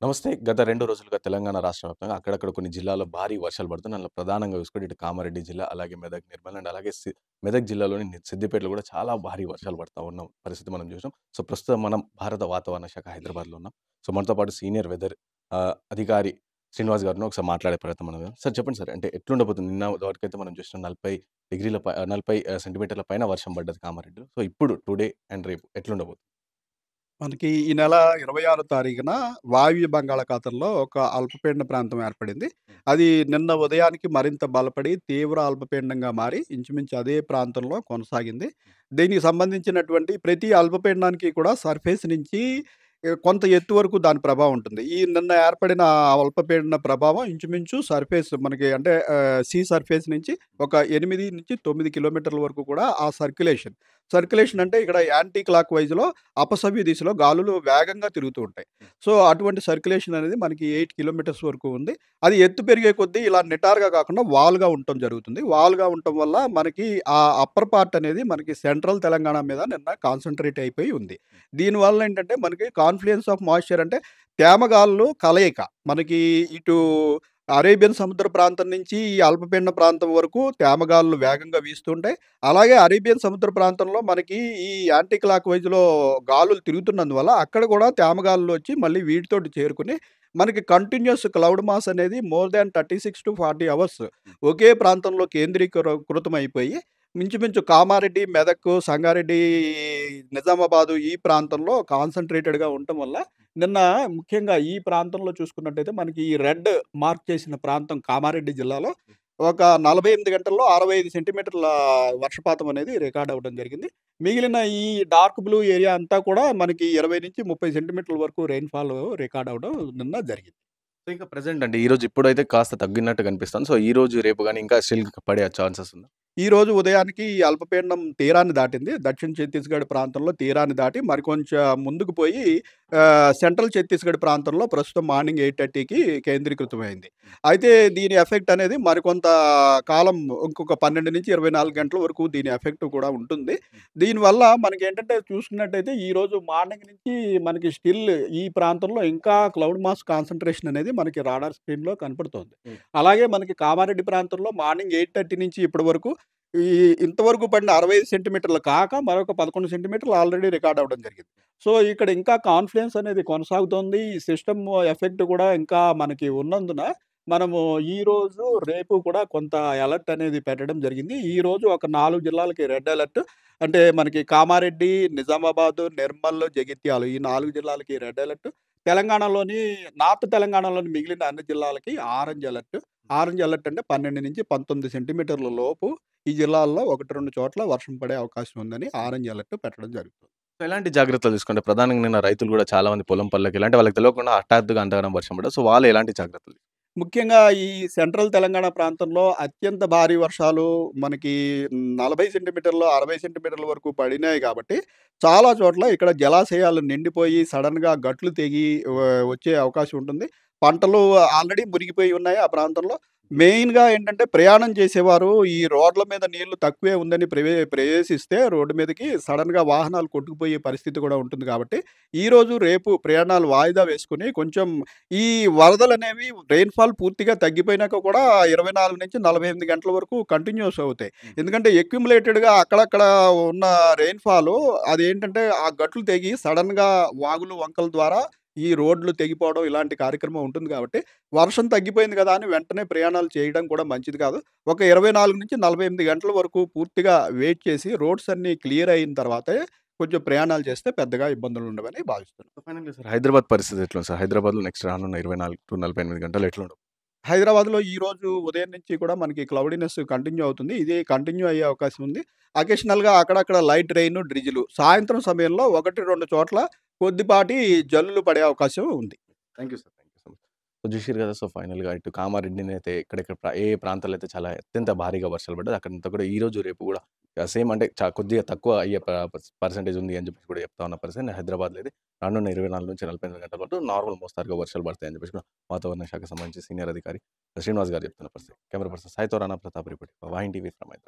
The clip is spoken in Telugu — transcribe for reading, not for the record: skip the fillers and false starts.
నమస్తే. గత 2 రోజులుగా తెలంగాణ రాష్ట్ర వ్యాప్తంగా అక్కడక్కడ కొన్ని జిల్లాల్లో భారీ వర్షాలు పడుతున్నాయి. అందులో ప్రధానంగా చూసుకుంటే ఇటు కామారెడ్డి జిల్లా, అలాగే మెదక్, నిర్మల్ అండ్ అలాగే మెదక్ జిల్లాలోని సిద్దిపేటలో కూడా చాలా భారీ వర్షాలు పడతా ఉన్న పరిస్థితి మనం చూసాం. సో, ప్రస్తుతం మనం భారత వాతావరణ శాఖ హైదరాబాద్‌లో ఉన్నాం. సో, మనతో పాటు సీనియర్ వెదర్ అధికారి శ్రీనివాస్ గారిని ఒకసారి మాట్లాడే ప్రయత్నం మనం చేద్దాం. సార్ చెప్పండి సార్. అంటే ఎట్లుండబోతుంది? నిన్న వరకైతే మనం చూసినాం 40 డిగ్రీల 40 సెంటీమీటర్ల పైన వర్షం పడ్డది కామారెడ్డిలో. సో, ఇప్పుడు టుడే అండ్ రేపు ఎట్లుండబోతుంది? మనకి ఈ నెల 26 తారీఖున వాయువ్య బంగాళాఖాతంలో ఒక అల్పపీడన ప్రాంతం ఏర్పడింది. అది నిన్న ఉదయానికి మరింత బలపడి తీవ్ర అల్పపీడనంగా మారి ఇంచుమించు అదే ప్రాంతంలో కొనసాగింది. దీనికి సంబంధించినటువంటి ప్రతి అల్పపీడనానికి కూడా సర్ఫేస్ నుంచి కొంత ఎత్తు వరకు దాని ప్రభావం ఉంటుంది. ఈ నిన్న ఏర్పడిన అల్పపీడన ప్రభావం ఇంచుమించు సర్ఫేస్ మనకి అంటే సీ సర్ఫేస్ నుంచి ఒక 8-9 కిలోమీటర్ల వరకు కూడా ఆ సర్క్యులేషన్ అంటే ఇక్కడ యాంటీ క్లాక్ వైస్‌లో అపసవ్య దిశలో గాలులు వేగంగా తిరుగుతూ ఉంటాయి. సో, అటువంటి సర్క్యులేషన్ అనేది మనకి 8 కిలోమీటర్స్ వరకు ఉంది. అది ఎత్తు పెరిగే కొద్దీ ఇలా నిటారుగా కాకుండా వాల్‌గా ఉండటం జరుగుతుంది. వాల్‌గా ఉండటం వల్ల మనకి ఆ అప్పర్ పార్ట్ అనేది మనకి సెంట్రల్ తెలంగాణ మీద నిన్న కాన్సంట్రేట్ అయిపోయి ఉంది. దీనివల్ల ఏంటంటే మనకి కాన్‌ఫ్లుయెన్స్ ఆఫ్ మాయిశ్చర్ అంటే తేమ గాలులు కలయిక. మనకి ఇటు అరేబియన్ సముద్ర ప్రాంతం నుంచి ఈ అల్పపీడన ప్రాంతం వరకు తేమగాలులు వేగంగా వీస్తుంటాయి. అలాగే అరేబియన్ సముద్ర ప్రాంతంలో మనకి ఈ యాంటీ క్లాక్ వైస్‌లో గాలులు తిరుగుతున్నందువల్ల అక్కడ కూడా తేమగాలులొచ్చి మళ్ళీ వీటితోటి చేరుకొని మనకి కంటిన్యూయస్ క్లౌడ్ మాస్ అనేది మోర్ దాన్ 36-40 అవర్స్ ఒకే ప్రాంతంలో కృతమైపోయి ఇంచుమించు కామారెడ్డి, మెదక్, సంగారెడ్డి, నిజామాబాదు ఈ ప్రాంతంలో కాన్సంట్రేటెడ్‌గా ఉండటం వల్ల నిన్న ముఖ్యంగా ఈ ప్రాంతంలో చూసుకున్నట్టయితే మనకి ఈ రెడ్ మార్క్ చేసిన ప్రాంతం కామారెడ్డి జిల్లాలో ఒక 48 గంటల్లో 65 సెంటీమీటర్ల వర్షపాతం అనేది రికార్డ్ అవ్వడం జరిగింది. మిగిలిన ఈ డార్క్ బ్లూ ఏరియా అంతా కూడా మనకి 20-30 సెంటీమీటర్ల వరకు రెయిన్‌ఫాల్ రికార్డ్ అవ్వడం నిన్న జరిగింది. సో, ఇంకా ప్రెజెంట్ అంటే ఈరోజు ఇప్పుడైతే కాస్త తగ్గినట్టు కనిపిస్తుంది. సో, ఈరోజు, రేపు గాని ఇంకా స్టిల్ పడే ఛాన్సెస్ ఉందా? ఈరోజు ఉదయానికి ఈ అల్పపీడనం తీరాన్ని దాటింది. దక్షిణ ఛత్తీస్‌గఢ్ ప్రాంతంలో తీరాన్ని దాటి మరికొంచెం ముందుకు పోయి సెంట్రల్ ఛత్తీస్‌గఢ్ ప్రాంతంలో ప్రస్తుతం మార్నింగ్ 8:30కి కేంద్రీకృతమైంది. అయితే దీని ఎఫెక్ట్ అనేది మరికొంత కాలం ఇంకొక 12-24 గంటల వరకు దీని ఎఫెక్ట్ కూడా ఉంటుంది. దీనివల్ల మనకేంటంటే చూసుకున్నట్టయితే ఈరోజు మార్నింగ్ నుంచి మనకి స్టిల్ ఈ ప్రాంతంలో ఇంకా క్లౌడ్ మాస్ కాన్సంట్రేషన్ అనేది మనకి రాడార్ స్క్రీన్‌లో కనపడుతోంది. హ్మ్. అలాగే మనకి కామారెడ్డి ప్రాంతంలో మార్నింగ్ 8:30 నుంచి ఇప్పటి వరకు ఈ ఇంతవరకు పడిన 65 సెంటీమీటర్లు కాక మరొక 11 సెంటీమీటర్లు ఆల్రెడీ రికార్డ్ అవ్వడం జరిగింది. సో, ఇక్కడ ఇంకా కాన్‌ఫ్లుయెన్స్ అనేది కొనసాగుతోంది. ఈ సిస్టమ్ ఎఫెక్ట్ కూడా ఇంకా మనకి ఉన్నందున మనము ఈరోజు, రేపు కూడా కొంత అలర్ట్ అనేది పెట్టడం జరిగింది. ఈరోజు ఒక 4 జిల్లాలకి రెడ్ అలర్ట్. అంటే మనకి కామారెడ్డి, నిజామాబాదు, నిర్మల్, జగిత్యాల ఈ 4 జిల్లాలకి రెడ్ అలర్ట్. తెలంగాణలోని నార్త్ తెలంగాణలోని మిగిలిన అన్ని జిల్లాలకి ఆరెంజ్ అలర్ట్. ఆరెంజ్ అలర్ట్ అంటే 12-19 సెంటీమీటర్ల లోపు ఈ జిల్లాల్లో 1, 2 చోట్ల వర్షం పడే అవకాశం ఉందని ఆరెంజ్ అలర్ట్ పెట్టడం జరుగుతుంది. సో, ఎలాంటి జాగ్రత్తలు తీసుకుంటే ప్రధానంగా నిన్న రైతులు గూడా చాలా మంది పొలం పనులకి అంటే వాళ్ళకి తెలవకుండా హఠాత్తుగా అంతగనం వర్షం పడ్డది. సో, వాళ్ళు ఎలాంటి జాగ్రత్తలు ముఖ్యంగా ఈ సెంట్రల్ తెలంగాణ ప్రాంతంలో అత్యంత భారీ వర్షాలు మనకి 40 సెంటీమీటర్లు, 60 సెంటీమీటర్ల వరకు పడినాయి కాబట్టి, చాలా చోట్ల ఇక్కడ జలాశయాలు నిండిపోయి సడెన్‌గా గట్లు తెగి వచ్చే అవకాశం ఉంటుంది. పంటలు ఆల్రెడీ మునిగిపోయి ఉన్నాయి ఆ ప్రాంతంలో. మెయిన్‌గా ఏంటంటే ప్రయాణం చేసేవారు ఈ రోడ్ల మీద నీళ్లు తక్కువే ఉందని ప్రవేశిస్తే రోడ్డు మీదకి సడెన్‌గా వాహనాలు కొట్టుకుపోయే పరిస్థితి కూడా ఉంటుంది కాబట్టి, ఈరోజు, రేపు ప్రయాణాలు వాయిదా వేసుకొని కొంచెం ఈ వరదలనేవి రెయిన్‌ఫాల్ పూర్తిగా తగ్గిపోయినాక కూడా 24-48 గంటల వరకు కంటిన్యూస్ అవుతాయి. ఎందుకంటే అక్యుములేటెడ్‌గా అక్కడక్కడ ఉన్న రెయిన్‌ఫాలు అదేంటంటే ఆ గట్లు తెగి సడెన్‌గా వాగులు, వంకల ద్వారా ఈ రోడ్లు తెగిపోవడం ఇలాంటి కార్యక్రమం ఉంటుంది కాబట్టి, వర్షం తగ్గిపోయింది కదా అని వెంటనే ప్రయాణాలు చేయడం కూడా మంచిది కాదు. ఒక 24-48 గంటల వరకు పూర్తిగా వెయిట్ చేసి రోడ్స్ అన్నీ క్లియర్ అయిన తర్వాతే కొంచెం ప్రయాణాలు చేస్తే పెద్దగా ఇబ్బందులుండవని భావిస్తున్నాను. సో, ఫైనల్‌గా సార్ హైదరాబాద్ పరిస్థితి ఎట్లుంది సార్? హైదరాబాద్‌లో నెక్స్ట్ రానున్న 24-48 గంటలు ఎట్లుండవు? హైదరాబాద్‌లో ఈరోజు ఉదయం నుంచి కూడా మనకి క్లౌడీనెస్ కంటిన్యూ అవుతుంది. ఇది కంటిన్యూ అయ్యే అవకాశం ఉంది. అకేషనల్‌గా అక్కడక్కడ లైట్ రెయిన్, డ్రిజిల్. సాయంత్రం సమయంలో 1, 2 చోట్ల కొద్దిపాటి జల్లులు పడే అవకాశం ఉంది. Thank you sir. Thank you so much. So, చూషిర్రు కదా! సో, ఫైనల్‌గా ఇటు కామారెడ్డినైతే ఎక్కడెక్కడ ఏ ప్రాంతాల్లో అయితే చాలా అత్యంత భారీగా వర్షాలు పడ్డాయి. అక్కడంతా కూడా ఈరోజు, రేపు కూడా సేమ్ అంటే కొద్దిగా తక్కువ అయ్యే పర్సెంటేజ్ ఉంది అని చెప్పేసి కూడా చెప్తా ఉన్న పరిస్థితి. హైదరాబాద్‌లో అయితే రానున్న 24-48 గంటల పాటు నార్మల్ మోస్తరుగా వర్షాలు పడతాయని చెప్పేసి కూడా వాతావరణ శాఖకు సంబంధించి సీనియర్ అధికారి శ్రీనివాస్ గారు చెప్తున్న పరిస్థితి. కెమెరా పర్సన్ సాయితో Rana Pratap reporting for Vahini TV from Hyderabad.